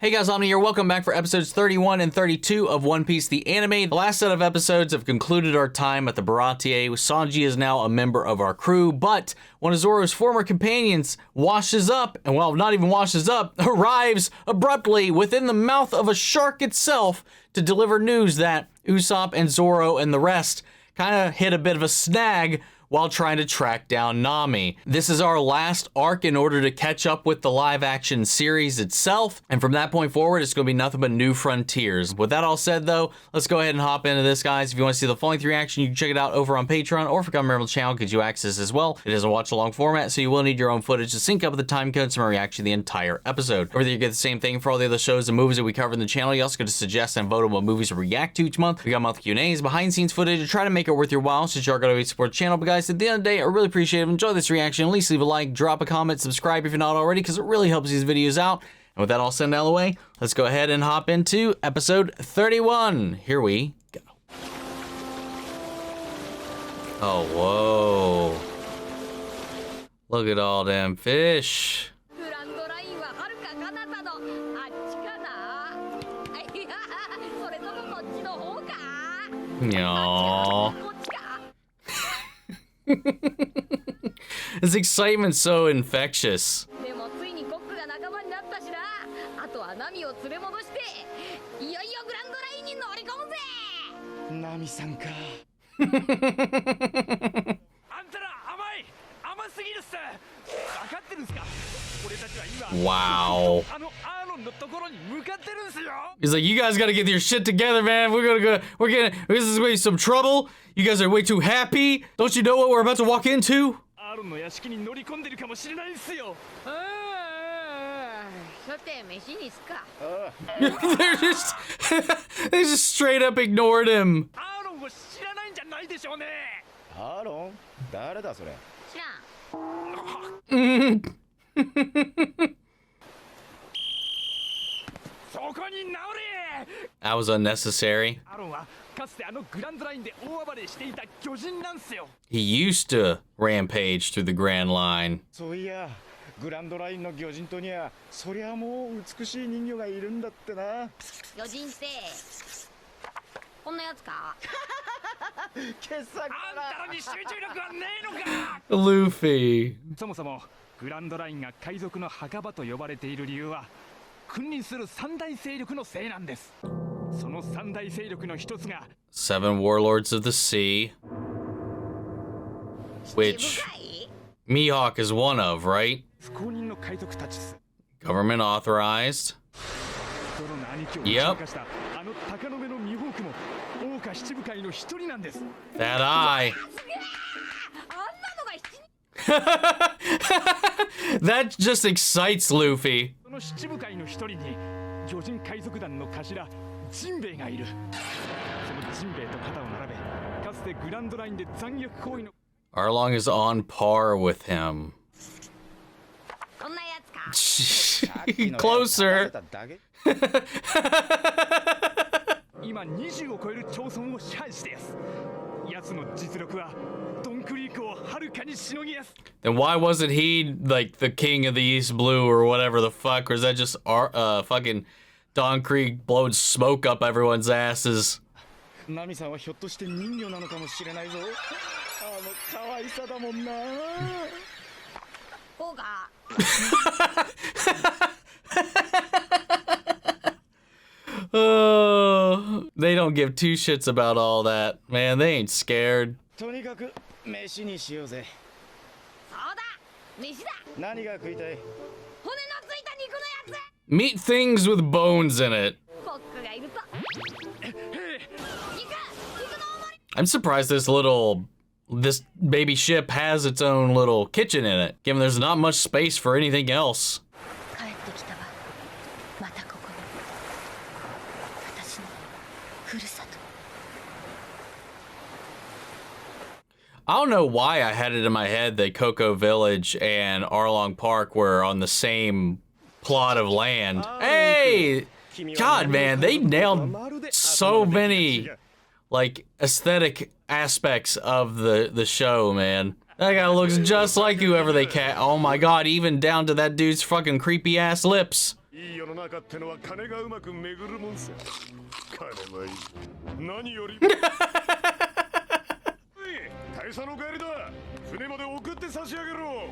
Hey guys, Nami here. Welcome back for episodes 31 and 32 of One Piece the Anime. The last set of episodes have concluded our time at the Baratie. Sanji is now a member of our crew, but one of Zoro's former companions washes up, and well, not even washes up, arrives abruptly within the mouth of a shark itself to deliver news that Usopp and Zoro and the rest kind of hit a bit of a snag while trying to track down Nami. This is our last arc in order to catch up with the live action series itself, and from that point forward, it's gonna be nothing but new frontiers. With that all said though, let's go ahead and hop into this, guys. If you wanna see the full length reaction, you can check it out over on Patreon, or if you become a member of the channel, it gives you access as well. It is a watch along format, so you will need your own footage to sync up with the time codes from our reaction to the entire episode. Or you get the same thing for all the other shows and movies that we cover in the channel. You also get to suggest and vote on what movies to react to each month. We got monthly Q&As, behind the scenes footage to try to make it worth your while, since you're gonna support the channel. But guys, at the end of the day, I really appreciate it. Enjoy this reaction. At least leave a like, drop a comment, subscribe if you're not already, because it really helps these videos out. And with that all said out of the way, let's go ahead and hop into episode 31. Here we go. Oh, whoa. Look at all them fish. Aww. This excitement's so infectious. Wow. He's like, you guys gotta get your shit together, man. This is way some trouble. You guys are way too happy. Don't you know what we're about to walk into? They just straight up ignored him. That was unnecessary. He used to rampage through the Grand Line. Luffy. Seven warlords of the sea, which Mihawk is one of, right? Government authorized. Yep. That eye. That just excites Luffy. Arlong is on par with him. Closer. Then why wasn't he like the king of the East Blue or whatever the fuck? Or is that just fucking Don Krieg blowing smoke up everyone's asses? Nami-san wa hyotoshite ningyō nano kamoshirenai zo. Kawaisa da mon na. Oh, they don't give two shits about all that. Man, they ain't scared. Meat things with bones in it. I'm surprised this baby ship has its own little kitchen in it, given there's not much space for anything else. I don't know why I had it in my head that Cocoa Village and Arlong Park were on the same plot of land. Hey! God, man, they nailed so many, like, aesthetic aspects of the show, man. That guy looks just like whoever they cat. Oh my God, even down to that dude's fucking creepy ass lips. いい世の中ってのは金がうまく巡るもんさ。金はいい。何より。大佐の帰りだ。船まで送って差し上げろ。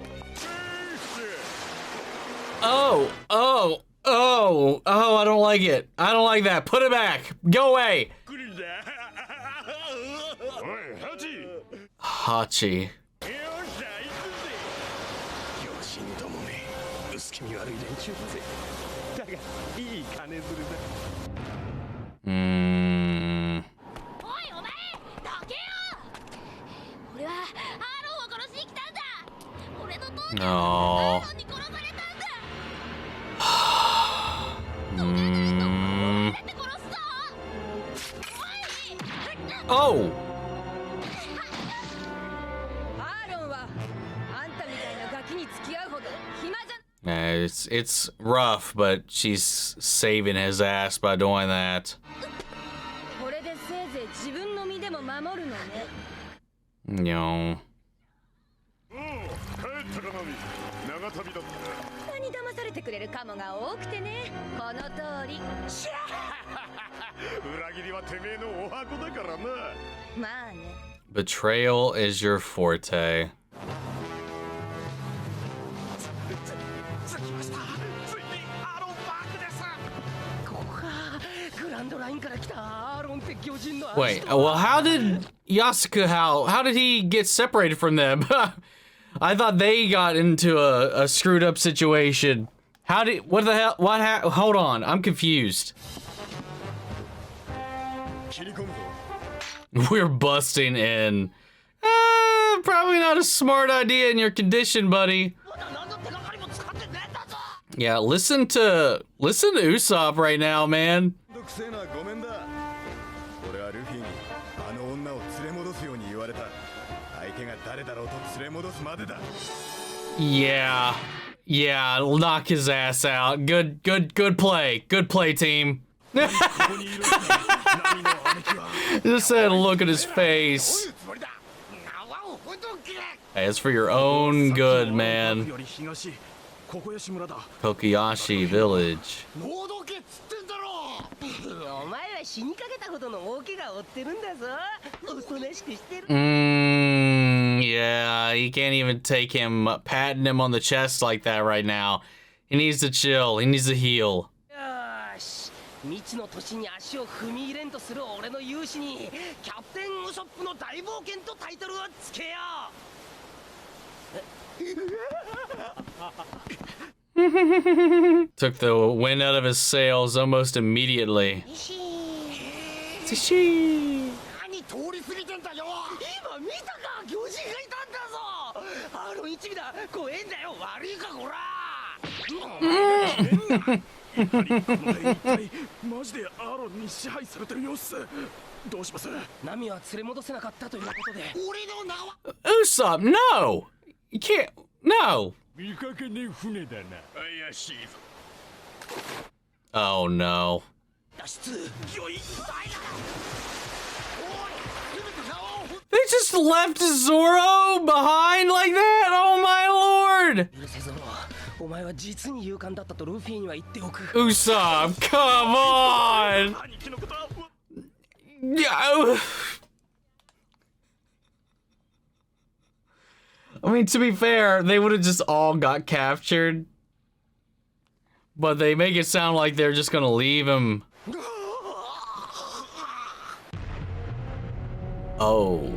Oh, oh, oh, oh, I don't like it. I don't like that. Put it back. Go away. Hachi. No. Oh. It's rough, but she's saving his ass by doing that. No. Betrayal is your forte. Wait, well, how did Yasuka, how did he get separated from them? I thought they got into a screwed up situation. How did, what the hell, hold on, I'm confused. We're busting in. Probably not a smart idea in your condition, buddy. Yeah, listen to Usopp right now, man. Yeah, knock his ass out. Good play, team. Just said, look at his face. Hey, it's for your own good, man. Cocoyashi Village. Yeah, he can't even take him patting him on the chest like that right now. He needs to chill. He needs to heal. Took the wind out of his sails almost immediately. Usopp, no! You can't, no! Oh no. They just left Zoro behind like that? Oh my lord! Usopp, come on! I mean, to be fair, they would have just all got captured. But they make it sound like they're just gonna leave him. Oh.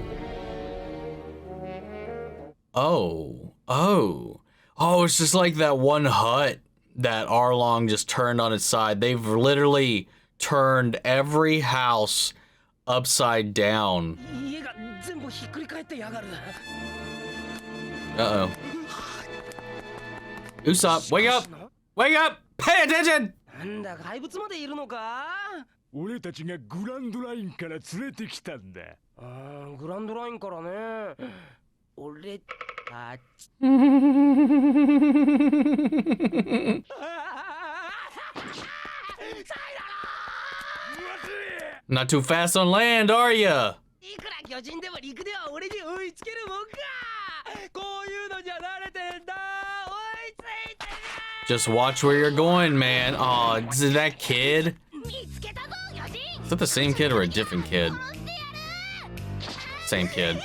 Oh, it's just like that one hut that Arlong just turned on its side. They've literally turned every house upside down. Uh-oh. Usopp, wake up! Wake up! Pay attention! Not too fast on land, are ya? Just watch where you're going, man. Oh, is it that kid? Is that the same kid or a different kid? Same kid.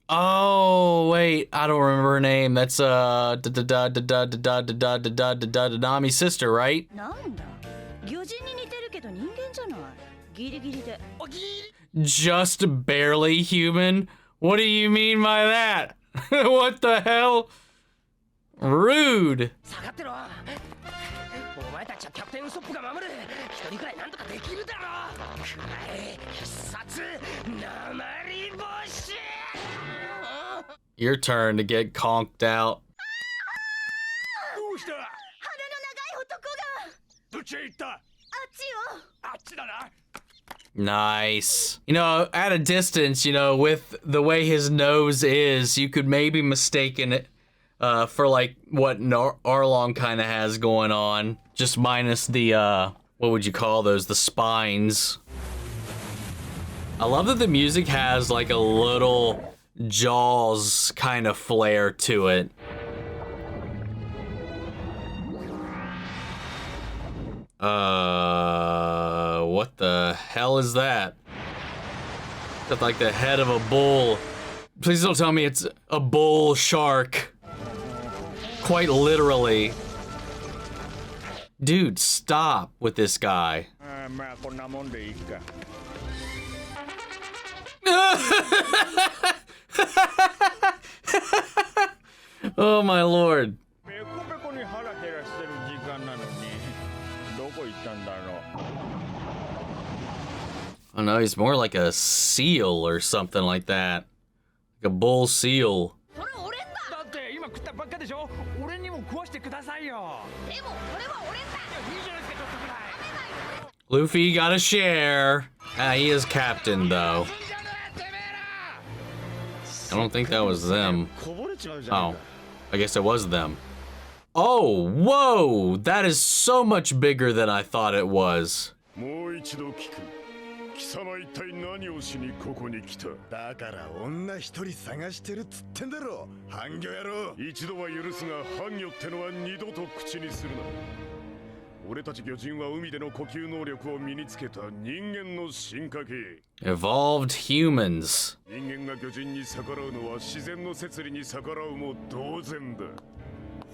Oh, wait. I don't remember her name. That's Nami's sister, right? Just barely human? What do you mean by that? What the hell? Rude. Your turn to get conked out. Nice. You know, at a distance, you know, with the way his nose is, you could maybe mistaken it for like what Arlong kind of has going on. Just minus the, what would you call those? The spines. I love that the music has like a little Jaws kind of flair to it. What the hell is that? It's like the head of a bull. Please don't tell me it's a bull shark. Quite literally. Dude, stop with this guy. Oh my lord. Oh no, he's more like a seal or something like that. Like a bull seal. Luffy got a share. He is captain though. I don't think that was them. Oh, I guess it was them. Oh, whoa! That is so much bigger than I thought it was. 貴様一体何をしにここに来た。だから女一人探してるっつってんだろ。半魚野郎。一度は許すが半魚ってのは二度と口にするな。俺たち魚人は海での呼吸能力を身につけた人間の進化系。Evolved humans. 人間が魚人に逆らうのは自然の摂理に逆らうも同然だ。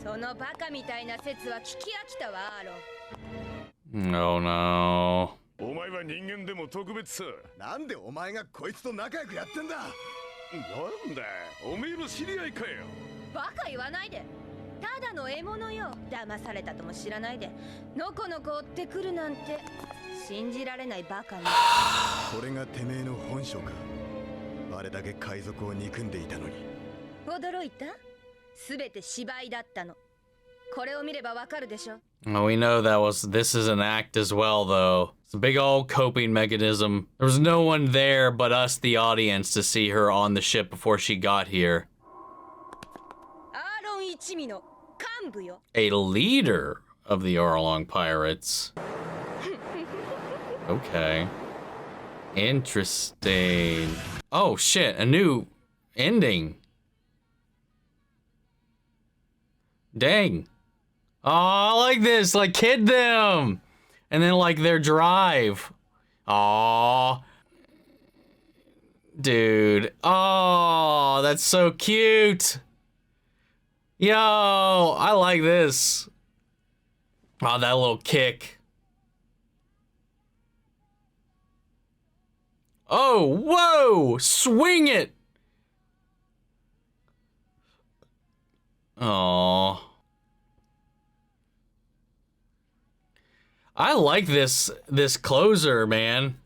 そのバカみたいな説は聞き飽きたわ、アロン。Oh no. お前は人間でも特別さ。なんでお前がこいつと仲良くやってんだ。なんだ、おめえの知り合いかよ。バカ言わないで。ただの獲物よ。騙されたとも知らないで、のこのこ追ってくるなんて信じられないバカね。これがてめえの本性か。あれだけ海賊を憎んでいたのに。驚いた？すべて芝居だったの。これを見ればわかるでしょ。Oh, we know this is an act as well, though. It's a big old coping mechanism. There was no one there but us, the audience, to see her on the ship before she got here. A leader of the Arlong pirates. Okay. Interesting. Oh, shit. A new ending. Dang. Oh, I like this. Like, kid them. And then, like, their drive. Aw. Dude. Oh, that's so cute. Yo, I like this. Oh, that little kick. Oh, whoa. Swing it. Oh. I like this closer, man.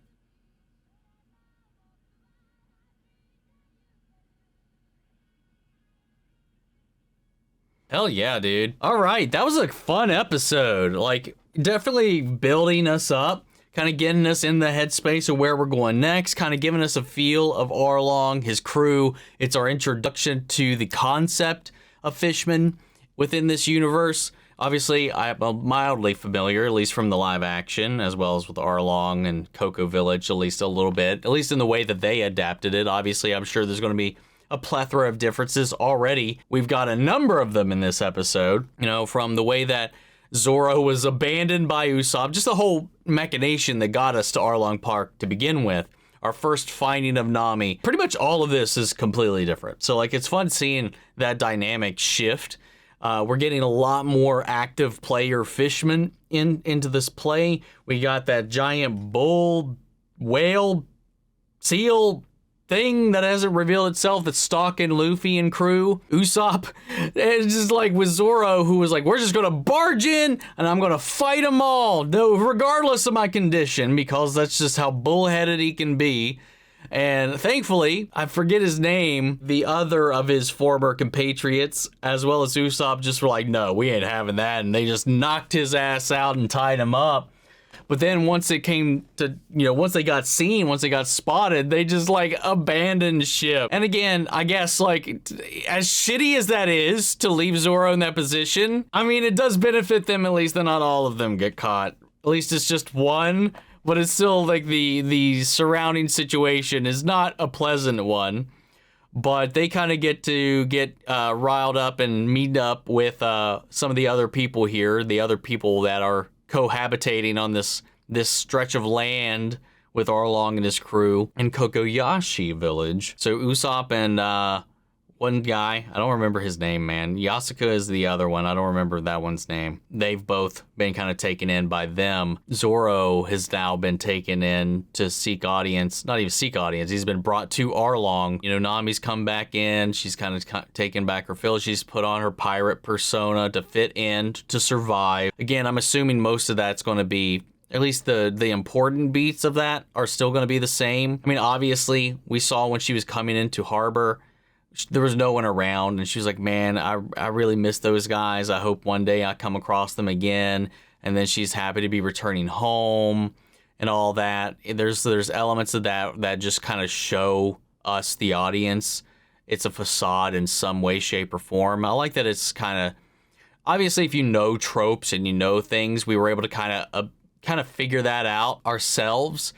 Hell yeah, dude. All right, that was a fun episode. Like, definitely building us up, kind of getting us in the headspace of where we're going next, kind of giving us a feel of Arlong, his crew. It's our introduction to the concept of Fishman within this universe. Obviously, I'm mildly familiar, at least from the live action, as well as with Arlong and Cocoa Village, at least a little bit, at least in the way that they adapted it. Obviously, I'm sure there's going to be a plethora of differences already. We've got a number of them in this episode, you know, from the way that Zoro was abandoned by Usopp, just the whole machination that got us to Arlong Park to begin with. Our first finding of Nami. Pretty much all of this is completely different. So, like, it's fun seeing that dynamic shift. We're getting a lot more active player Fishman into this play. We got that giant bull, whale, seal thing that hasn't revealed itself that's stalking Luffy and crew. Usopp, it's just like with Zoro, who was like, we're just gonna barge in and I'm gonna fight them all, no, regardless of my condition, because that's just how bullheaded he can be. And thankfully, I forget his name, the other of his former compatriots, as well as Usopp, just were like, no, we ain't having that. And they just knocked his ass out and tied him up. But then once it came to, you know, once they got seen, once they got spotted, they just like abandoned ship. And again, I guess like as shitty as that is to leave Zoro in that position, I mean, it does benefit them at least that not all of them get caught. At least it's just one, but it's still like the surrounding situation is not a pleasant one. But they kind of get to get riled up and meet up with some of the other people here, the other people that are cohabitating on this stretch of land with Arlong and his crew in Cocoyashi Village. So Usopp and one guy, I don't remember his name, man. Yasuka is the other one. I don't remember that one's name. They've both been kind of taken in by them. Zoro has now been taken in to seek audience. Not even seek audience. He's been brought to Arlong. You know, Nami's come back in. She's kind of taken back her fill. She's put on her pirate persona to fit in, to survive. Again, I'm assuming most of that's going to be, at least the important beats of that are still going to be the same. I mean, obviously, we saw when she was coming into harbor, there was no one around, and she was like, man, I really miss those guys. I hope one day I come across them again. And then she's happy to be returning home and all that. There's elements of that just kind of show us, the audience, it's a facade in some way, shape, or form. I like that it's kind of, obviously, if you know tropes and you know things, we were able to kind of figure that out ourselves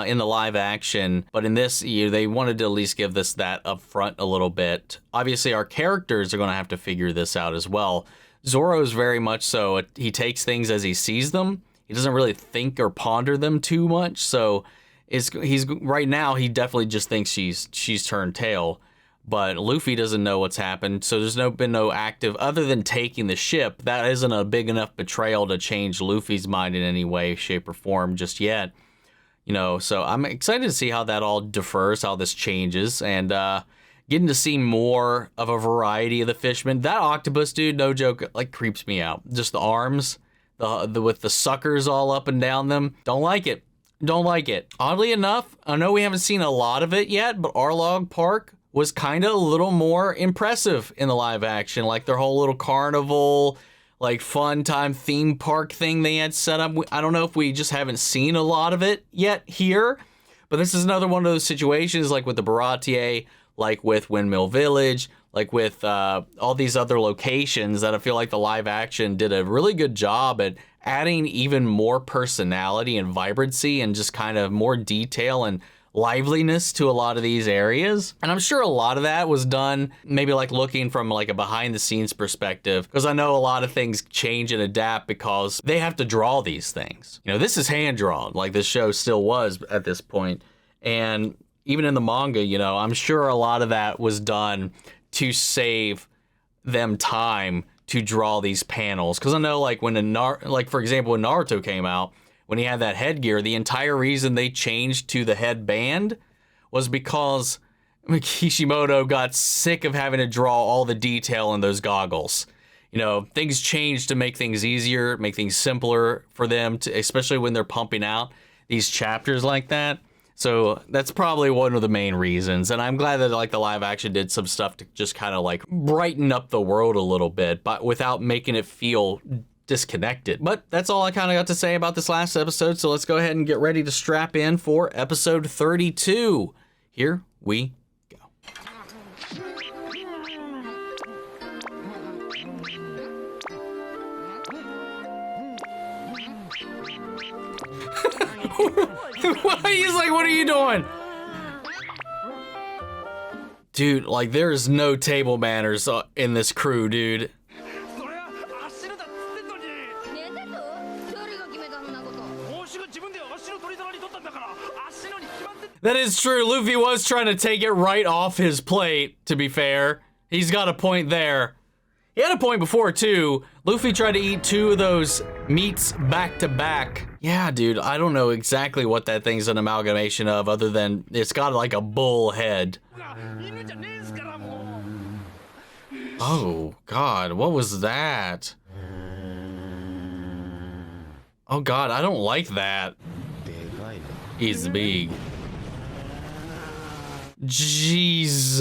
in the live action. But in this, they wanted to at least give this that up front a little bit. Obviously, our characters are going to have to figure this out as well. Zoro's very much so, he takes things as he sees them. He doesn't really think or ponder them too much. So he's right now, he definitely just thinks she's turned tail. But Luffy doesn't know what's happened, so there's been no active, other than taking the ship. That isn't a big enough betrayal to change Luffy's mind in any way, shape, or form just yet. You know, so I'm excited to see how that all differs, how this changes, and getting to see more of a variety of the fishmen. That octopus dude, no joke, like creeps me out. Just the arms, with the suckers all up and down them. Don't like it. Don't like it. Oddly enough, I know we haven't seen a lot of it yet, but Arlong Park was kind of a little more impressive in the live action. Like their whole little carnival, like fun time theme park thing they had set up. I don't know if we just haven't seen a lot of it yet here, but this is another one of those situations like with the Baratie, like with Windmill Village, like with all these other locations that I feel like the live action did a really good job at adding even more personality and vibrancy and just kind of more detail and liveliness to a lot of these areas. And I'm sure a lot of that was done maybe like looking from like a behind the scenes perspective, because I know a lot of things change and adapt because they have to draw these things. You know, this is hand drawn, like this show still was at this point. And even in the manga, you know, I'm sure a lot of that was done to save them time to draw these panels. Because I know like when like for example, when Naruto came out, when he had that headgear, the entire reason they changed to the headband was because Kishimoto got sick of having to draw all the detail in those goggles. You know, things changed to make things easier, make things simpler for them, to, especially when they're pumping out these chapters like that. So that's probably one of the main reasons. And I'm glad that like the live action did some stuff to just kind of like brighten up the world a little bit, but without making it feel disconnected. But that's all I kind of got to say about this last episode, so let's go ahead and get ready to strap in for episode 32. Here we go. He's like, what are you doing? Dude, like, there's no table manners in this crew, dude. That is true. Luffy was trying to take it right off his plate, to be fair. He's got a point there. He had a point before, too. Luffy tried to eat 2 of those meats back to back. Yeah, dude, I don't know exactly what that thing's an amalgamation of, other than it's got like a bull head. Oh, God, what was that? Oh, God, I don't like that. He's big. Jesus.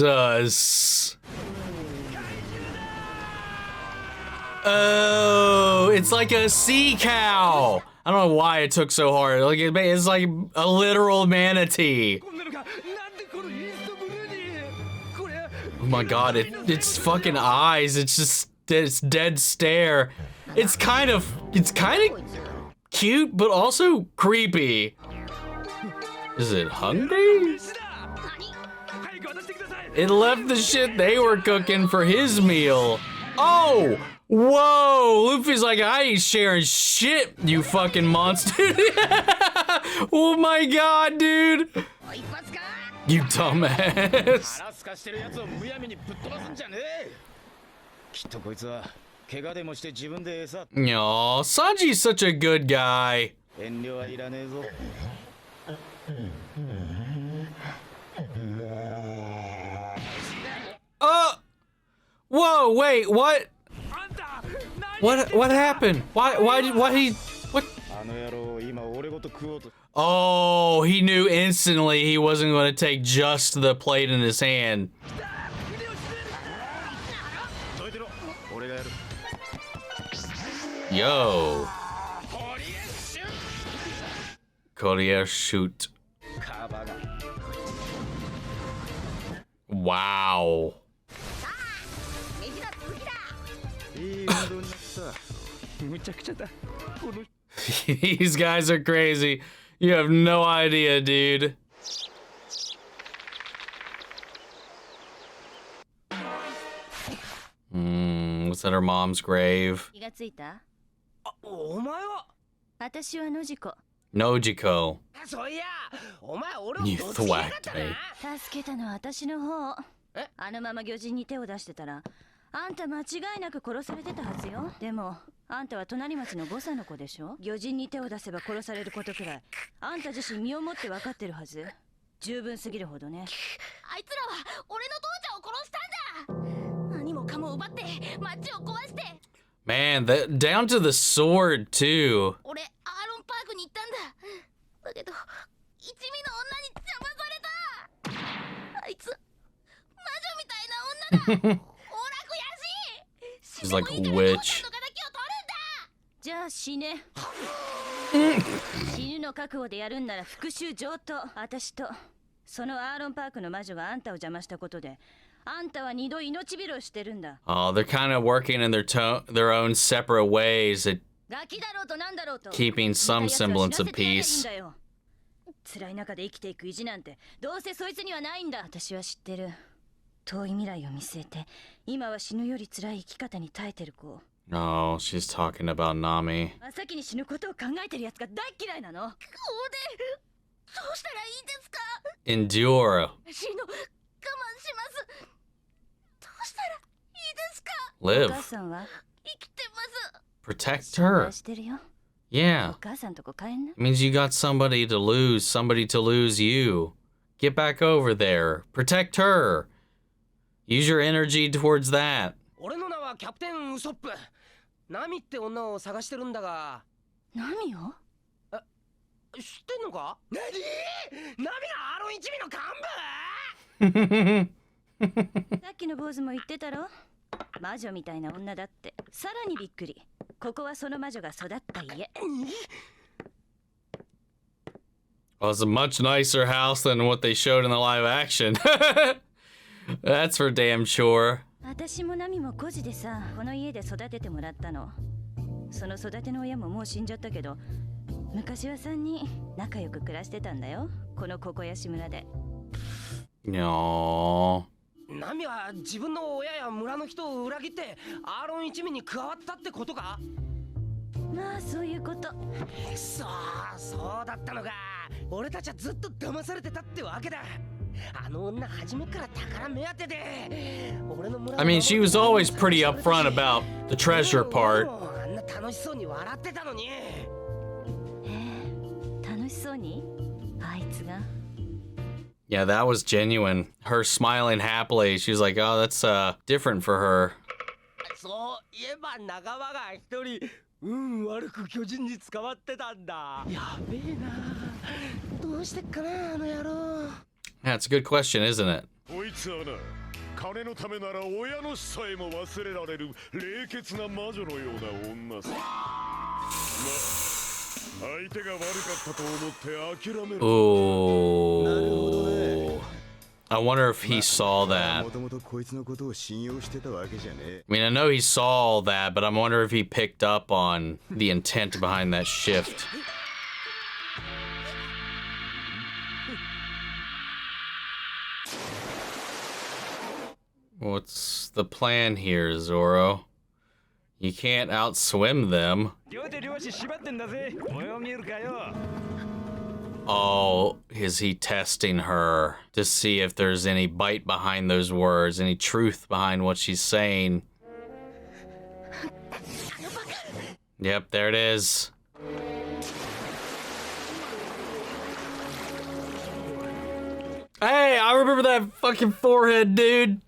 Oh, it's like a sea cow. I don't know why it took so hard. Like it's like a literal manatee. Oh my God, it's fucking eyes. It's dead stare. It's kind of cute, but also creepy. Is it hungry? It left the shit they were cooking for his meal. Oh! Whoa! Luffy's like, I ain't sharing shit, you fucking monster. Oh my God, dude! You dumbass. Aw, Sanji's such a good guy. Whoa, wait, what? What happened? What he? Oh, he knew instantly he wasn't going to take just the plate in his hand. Yo. Courier shoot. Wow. These guys are crazy. You have no idea, dude. What's at her mom's grave? Nojiko. You thwacked me. あんた間違いなく殺されてたはずよ。でも、あんたは隣町のボサの子でしょ。魚人に手を出せば殺されることくらい、あんた自身身をもって分かってるはず。十分すぎるほどね。あいつらは俺の父ちゃんを殺したんだ。何もかも奪って町を壊して。Man, that down to the sword too. 俺、アーロンパークに行ったんだ。だけど、一味の女に邪魔された。あいつ、魔女みたいな女だ。She's like a witch. じゃあ死ね。死ぬの覚悟でやるんなら復讐上等。私とそのアーロンパークの魔女があんたを邪魔したことで、あんたは二度命拾いしてるんだ。Oh, they're kind of working in their own separate ways at ガキだろうとなんだろうと keeping some semblance of peace. 辛い中で生きていく意地なんてどうせそいつにはないんだ。私は知ってる。遠い未来を見据えて、今は死ぬより辛い生き方に耐えてる子。Oh, she's talking about Nami. 真っ先に死ぬことを考えてるやつが大嫌いなの。こうで、どうしたらいいですか？ Endure. 死の我慢します。どうしたらいいですか？ Live. お母さんは生きてます。 Protect her. してるよ。Yeah. お母さんとこ帰んな。It means you got somebody to lose you. Get back over there. Protect her. Use your energy towards that. 俺の名はキャプテンウソップ。ナミって女を探してるんだが。ナミを？知ってんのか？何？ナミがアーロン一味の幹部？さっきの坊主も言ってたろ？魔女みたいな女だって。さらにびっくり。ここはその魔女が育った家。Well, it's a much nicer house than what they showed in the live action. That's for damn sure. 私もナミも孤児でさ、この家で育ててもらったの。その育ての親ももう死んじゃったけど、昔は3人仲良く暮らしてたんだよ。このココヤシ村で。No. ナミは自分の親や村の人を裏切ってアーロン一味に加わったってことか？まあそういうこと。そうだったのか。俺たちはずっと騙されてたってわけだ。あの女初めから宝目当てで。俺の村 I mean, she was always pretty upfront about the treasure part. あんな楽しそうに笑ってたのに。楽しそうに？あいつが。Yeah, that was genuine. Her smiling happily. She was like, oh, that's different for her. そういえば仲間が一人悪く巨人に捕まってたんだ。やべえな。どうしてっかなあの野郎。Yeah, it's a good question, isn't it? こいつはな、金のためなら親の死さえも忘れられる冷血な魔女のような女さ。相手が悪かったと思って諦める。Ooh. I wonder if he saw that. I mean, I know he saw that, but I wonder if he picked up on the intent behind that shift. What's the plan here, Zoro? You can't outswim them. Oh, is he testing her to see if there's any bite behind those words, any truth behind what she's saying? Yep, there it is. Hey, I remember that fucking forehead, dude.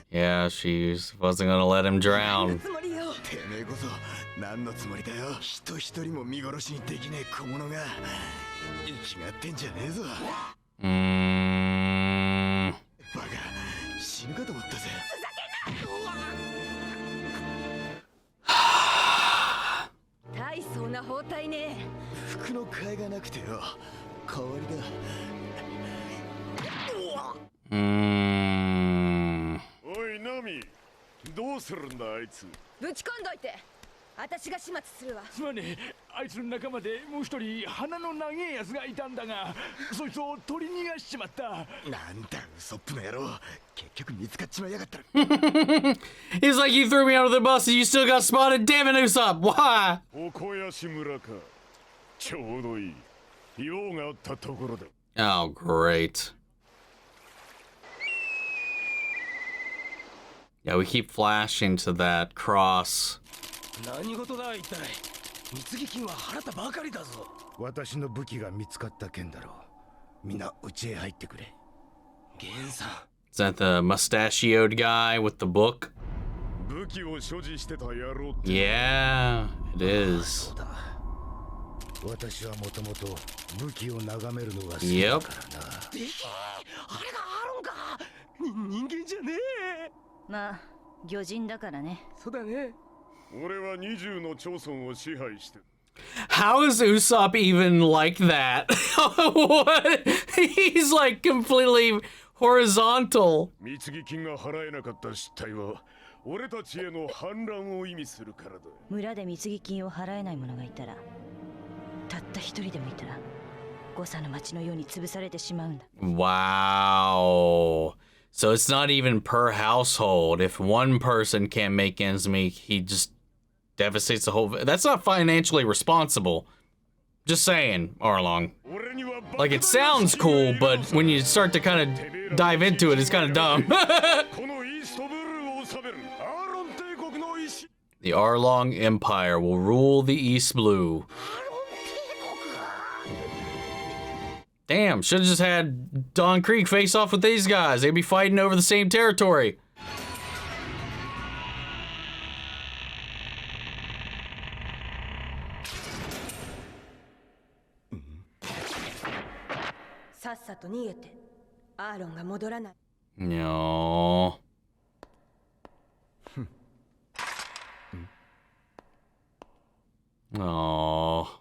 Yeah, she wasn't gonna let him drown. Oi, Nami. どうするんだあいつ。ぶち込んどいて。私が始末するわ。すまねえ、あいつの仲間でもう一人鼻の長いやつがいたんだが、そいつを取り逃がしちまった。なんだウソップの野郎。結局見つかっちまいやがった。He's like, you threw me under the bus and you still got spotted. Damn it, Usopp. Why? Cocoyashi村か。ちょうどいい。用があったところだ。Oh, great. Yeah, we keep flashing to that cross. 何事だ一体。貢ぎ金は払ったばかりだぞ。私の武器が見つかった件だろう。みんな家へ入ってくれ。源さん。Is that the mustachioed guy with the book? 武器を所持してた野郎って。Yeah, it is. そうだ。私はもともと武器を眺めるのが好きだからな。あれがアーロンか。人間じゃねえ。まあ魚人だからね。そうだね。俺は20の町村を支配してる。How is Usopp even like that? What? He's like completely horizontal. 貢ぎ金が払えなかった失態は俺たちへの反乱を意味するからだ。村で貢ぎ金を払えない者がいたら、たった一人でもいたら、誤差の町のように潰されてしまうんだ。Wow. So it's not even per household. If one person can't make ends meet, he just devastates the whole. That's not financially responsible. Just saying, Arlong. Like, it sounds cool, but when you start to kind of dive into it, it's kind of dumb. The Arlong Empire will rule the East Blue. Damn, should have just had Don Creek face off with these guys. They'd be fighting over the same territory. No. Oh.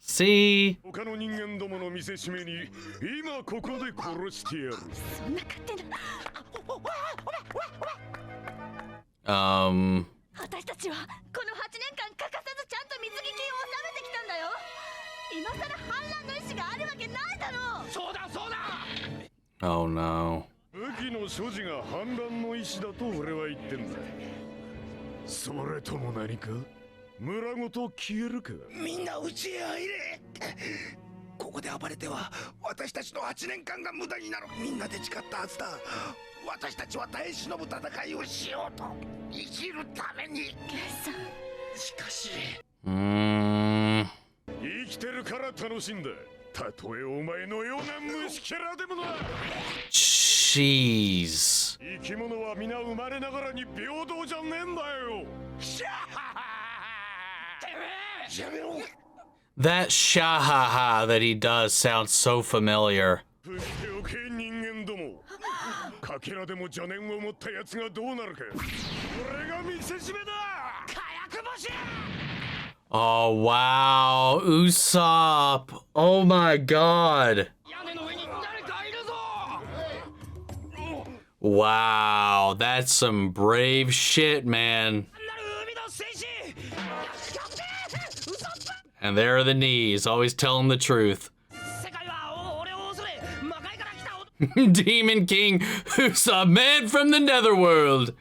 See? 他の人間どもの見せしめに今ここで殺してやる。そんな勝手な。私たちはこの8年間欠かさずちゃんと水着金を納めてきたんだよ。今さら反乱の意思 Oh no. 武器の所持が反乱の意思だと俺は言ってんだ。それとも何か村ごと消えるか。みんな家へ入れ。ここで暴れては私たちの8年間が無駄になる。みんなで誓ったはずだ。私たちは耐え忍ぶ戦いをしようと。生きるために。しかし生きてるから楽しんだ。たとえお前のような虫キャラでもな。Jeez. 生き物は皆生まれながらに平等じゃねえんだよ。やめろ。 That shahaha that he does sounds so familiar. 不しておけ人間ども。かけらでも邪念を持ったやつがどうなるか。俺が見せしめだ。火薬星。 Oh wow, Usopp. Oh my god. Wow, that's some brave shit, man. And there are the knees, always telling the truth. Demon King Usopp, man from the Netherworld.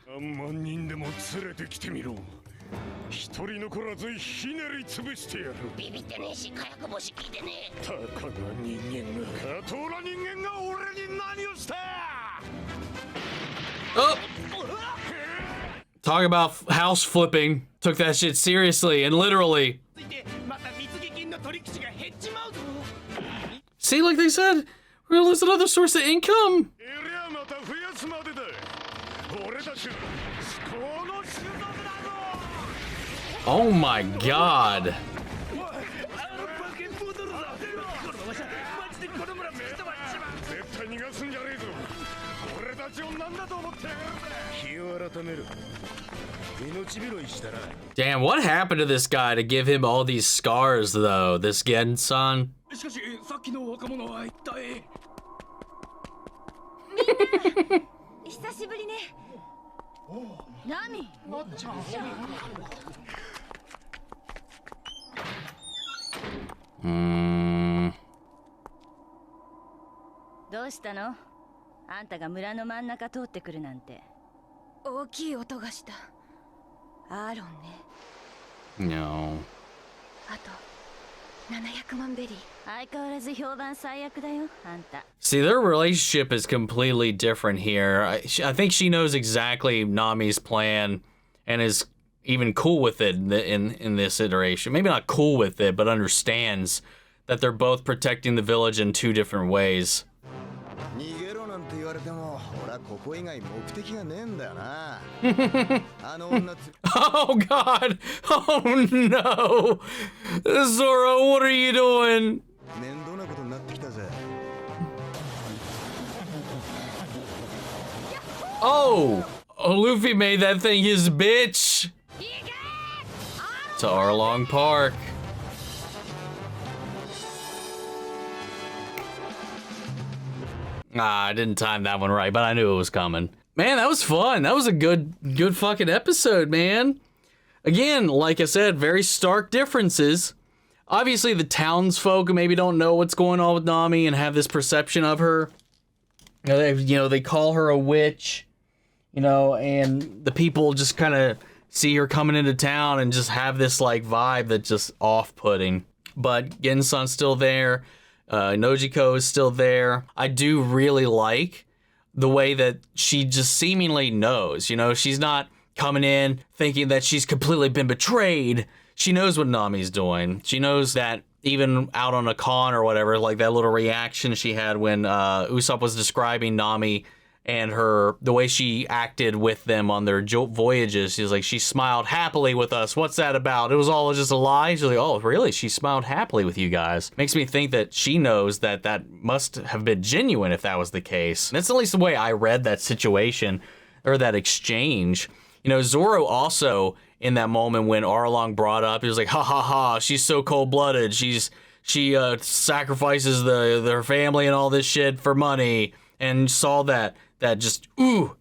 一人残らずひねり潰してやる。ビビってねえし火薬星聞いてねえ。たかが人間が下等な人間が俺に何をした。 Oh! Talk about house flipping. Took that shit seriously and literally. See, like they said, we're gonna lose another source of income. Oh my god. Damn, what happened to this guy to give him all these scars, though? This Gensan? しかしさっきの若者は一体。久しぶりね。ナミ。どうしたの？あんたが村の真ん中通ってくるなんて。大きい音がした。アーロンね。No. あと700万ベリー。相変わらず評判最悪だよ、あんた。See, their relationship is completely different here. I think she knows exactly Nami's plan and is even cool with it in this iteration. Maybe not cool with it, but understands that they're both protecting the village in two different ways. Oh god! Oh no! Zoro, what are you doing? Oh! Luffy made that thing his bitch! To Arlong Park. I didn't time that one right, but I knew it was coming. Man, that was fun. That was a good fucking episode, man. Again, like I said, very stark differences. Obviously, the townsfolk maybe don't know what's going on with Nami and have this perception of her. They call her a witch, and the people just kind of see her coming into town and just have this like vibe that's just off-putting. But Gensan's still there. Nojiko is still there. I do really like the way that she just seemingly knows. She's not coming in thinking that she's completely been betrayed. She knows what Nami's doing. She knows that even out on a con or whatever, like that little reaction she had when Usopp was describing Nami and the way she acted with them on their voyages. She's like, she smiled happily with us. What's that about? It was all just a lie? She's like, oh, really? She smiled happily with you guys. Makes me think that she knows that must have been genuine if that was the case. That's at least the way I read that situation, or that exchange. Zoro also, in that moment when Arlong brought up, he was like, ha ha ha, she's so cold-blooded. She sacrifices their family and all this shit for money. And saw that that just,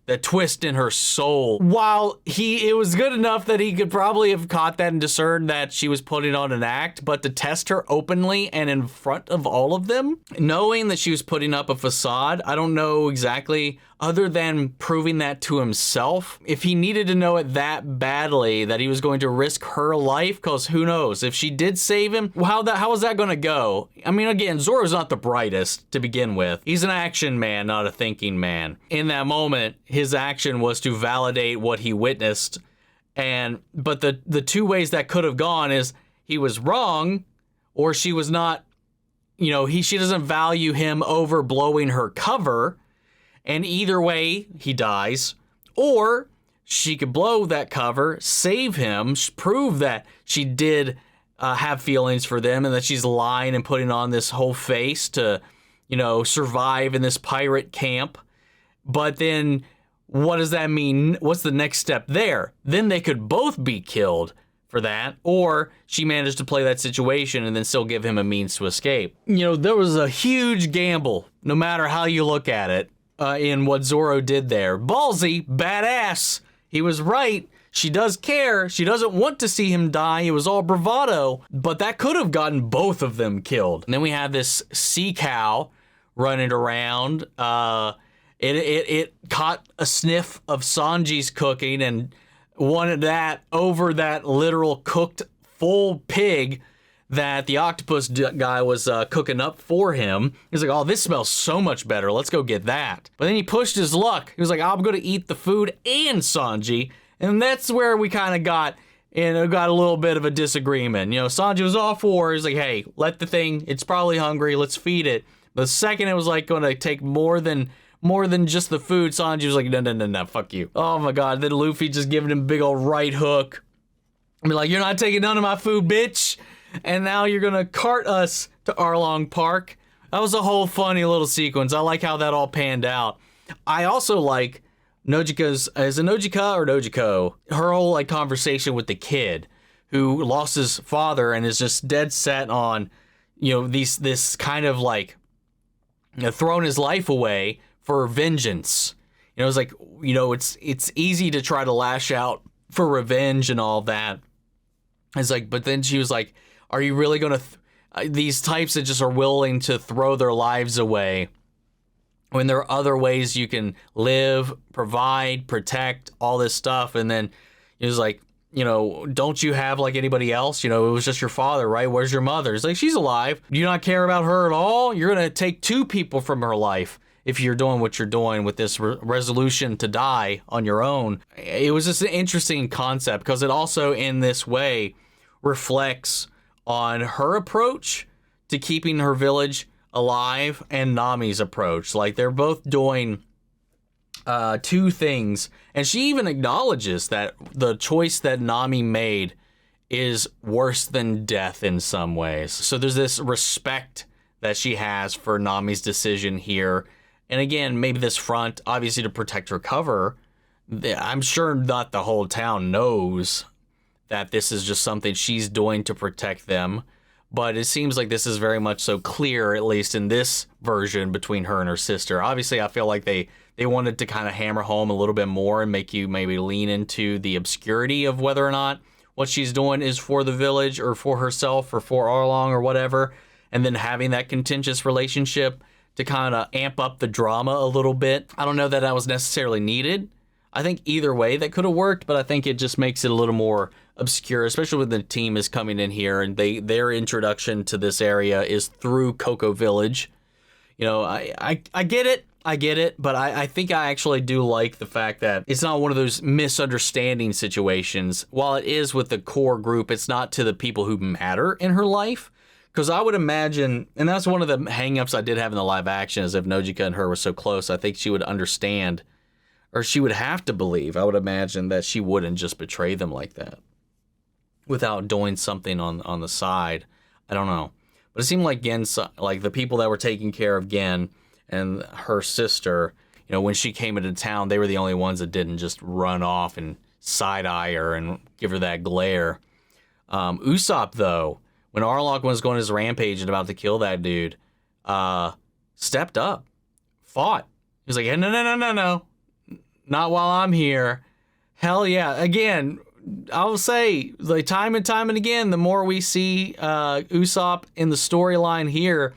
that twist in her soul. While it was good enough that he could probably have caught that and discerned that she was putting on an act, but to test her openly and in front of all of them, knowing that she was putting up a facade, I don't know exactly, other than proving that to himself, if he needed to know it that badly that he was going to risk her life, because who knows, if she did save him, how was that going to go? I mean, again, Zoro's not the brightest to begin with. He's an action man, not a thinking man. In that moment, his action was to validate what he witnessed, but the two ways that could have gone is he was wrong, or she was not, she doesn't value him over blowing her cover. And either way, he dies. Or she could blow that cover, save him, prove that she did have feelings for them and that she's lying and putting on this whole face to, survive in this pirate camp. But then what does that mean? What's the next step there? Then they could both be killed for that. Or she managed to play that situation and then still give him a means to escape. There was a huge gamble, no matter how you look at it. In what Zoro did there. Ballsy, badass. He was right. She does care. She doesn't want to see him die. It was all bravado. But that could have gotten both of them killed. And then we have this sea cow running around. It caught a sniff of Sanji's cooking and wanted that over that literal cooked full pig that the octopus guy was cooking up for him. He's like, oh, this smells so much better. Let's go get that. But then he pushed his luck. He was like, I'm going to eat the food and Sanji. And that's where we kind of got a little bit of a disagreement. Sanji was all for it. He's like, hey, let the thing, it's probably hungry. Let's feed it. The second it was like going to take more than just the food, Sanji was like, no, fuck you. Oh my God. Then Luffy just giving him a big old right hook. I mean, like, you're not taking none of my food, bitch. And now you're going to cart us to Arlong Park. That was a whole funny little sequence. I like how that all panned out. I also like Nojika's, is it Nojika or Nojiko? Her whole conversation with the kid who lost his father and is just dead set on, this kind of throwing his life away for vengeance. It's like, it's easy to try to lash out for revenge and all that. It's like, but then she was like, are you really going to, these types that just are willing to throw their lives away when there are other ways you can live, provide, protect, all this stuff. And then he was like, don't you have anybody else? It was just your father, right? Where's your mother? It's like, she's alive. Do you not care about her at all? You're going to take two people from her life if you're doing what you're doing with this resolution to die on your own. It was just an interesting concept because it also in this way reflects on her approach to keeping her village alive and Nami's approach. They're both doing two things. And she even acknowledges that the choice that Nami made is worse than death in some ways. So there's this respect that she has for Nami's decision here. And again, maybe this front, obviously to protect her cover. I'm sure not the whole town knows that this is just something she's doing to protect them. But it seems like this is very much so clear, at least in this version, between her and her sister. Obviously, I feel like they wanted to kind of hammer home a little bit more and make you maybe lean into the obscurity of whether or not what she's doing is for the village or for herself or for Arlong or whatever. And then having that contentious relationship to kind of amp up the drama a little bit. I don't know that was necessarily needed. I think either way that could have worked, but I think it just makes it a little more obscure, especially when the team is coming in here and their introduction to this area is through Cocoa Village. I get it, but I think I actually do like the fact that it's not one of those misunderstanding situations. While it is with the core group, it's not to the people who matter in her life. Because I would imagine, and that's one of the hang-ups I did have in the live action, is if Nojika and her were so close, I think she would understand, or she would have to believe, I would imagine, that she wouldn't just betray them like that without doing something on the side. I don't know. But it seemed like Gen, like the people that were taking care of Gen and her sister, when she came into town, they were the only ones that didn't just run off and side-eye her and give her that glare. Usopp, though, when Arlong was going his rampage and about to kill that dude, stepped up, fought, He's like, no, no, no, no, no. Not while I'm here. Hell yeah. Again, I will say, like, time and time and again, the more we see Usopp in the storyline here,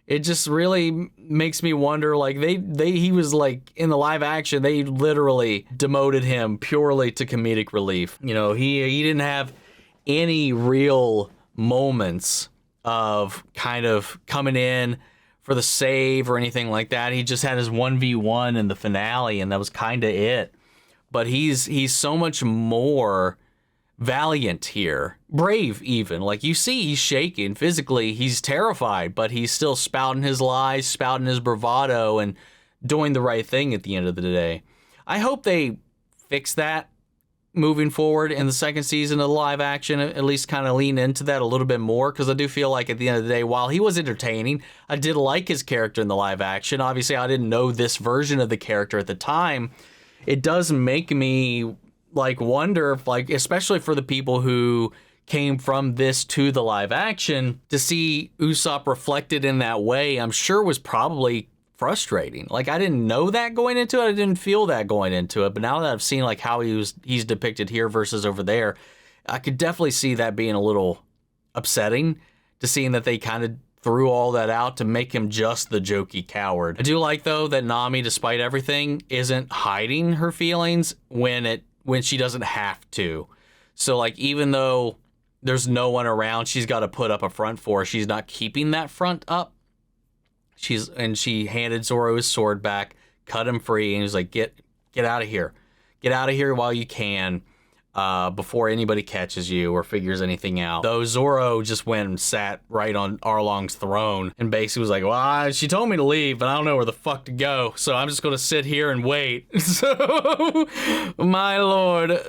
it just really makes me wonder, like, he was, like, in the live action, they literally demoted him purely to comedic relief. You know, he didn't have any real moments of kind of coming in for the save or anything like that. He just had his 1v1 in the finale, and that was kind of it. But he's so much more valiant here. Brave, even. Like, you see he's shaking. Physically, he's terrified, but he's still spouting his lies, spouting his bravado, and doing the right thing at the end of the day. I hope they fix that moving forward in the second season of the live action, at least kind of lean into that a little bit more, because I do feel like at the end of the day, while he was entertaining, I did like his character in the live action. Obviously, I didn't know this version of the character at the time. It does make me, like, wonder if, like, especially for the people who came from this to the live action, to see Usopp reflected in that way, I'm sure was probably frustrating. Like, I didn't know that going into it. I didn't feel that going into it. But now that I've seen, like, how he's depicted here versus over there, I could definitely see that being a little upsetting, to seeing that they kind of threw all that out to make him just the jokey coward. I do like, though, that Nami, despite everything, isn't hiding her feelings when she doesn't have to. So, like, even though there's no one around she's got to put up a front for, she's not keeping that front up. She handed Zoro his sword back, cut him free, and he was like, get out of here. Get out of here while you can, before anybody catches you or figures anything out. Though Zoro just went and sat right on Arlong's throne and basically was like, well, she told me to leave, but I don't know where the fuck to go, so I'm just going to sit here and wait. So, my lord,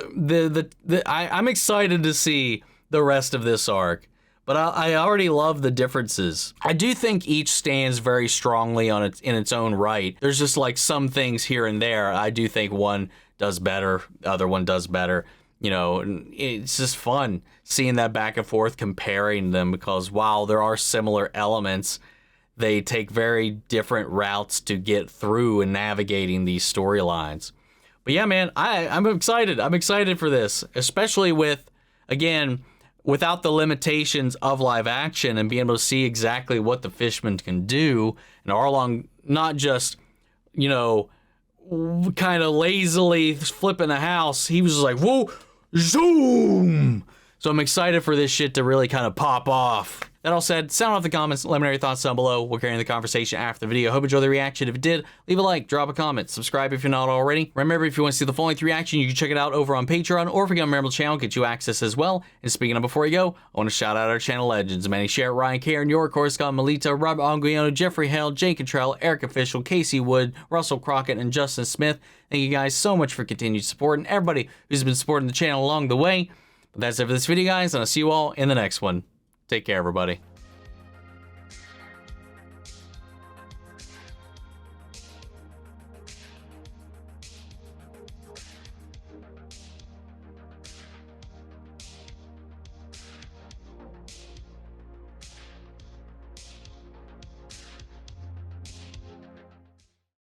I'm excited to see the rest of this arc. But I already love the differences. I do think each stands very strongly in its own right. There's just, like, some things here and there. I do think one does better, the other one does better. You know, it's just fun seeing that back and forth, comparing them, because while there are similar elements, they take very different routes to get through and navigating these storylines. But yeah, man, I'm excited. I'm excited for this, especially with, again, without the limitations of live action and being able to see exactly what the Fishman can do. And Arlong not just, you know, kind of lazily flipping a house. He was just like, whoa, zoom. So I'm excited for this shit to really kind of pop off. That all said, sound off the comments, let me know your thoughts down below. We'll carry on the conversation after the video. Hope you enjoyed the reaction. If it did, leave a like, drop a comment, subscribe if you're not already. Remember, if you want to see the full length reaction, you can check it out over on Patreon, or if you go on my channel, get you access as well. And speaking of before you go, I want to shout out our channel legends: Manny Sherritt, Ryan Karen, York, Scott Melita, Rob Anguiano, Jeffrey Hale, Jake Cottrell, Eric Official, Casey Wood, Russell Crockett, and Justin Smith. Thank you guys so much for continued support, and everybody who's been supporting the channel along the way. But that's it for this video, guys, and I'll see you all in the next one. Take care, everybody.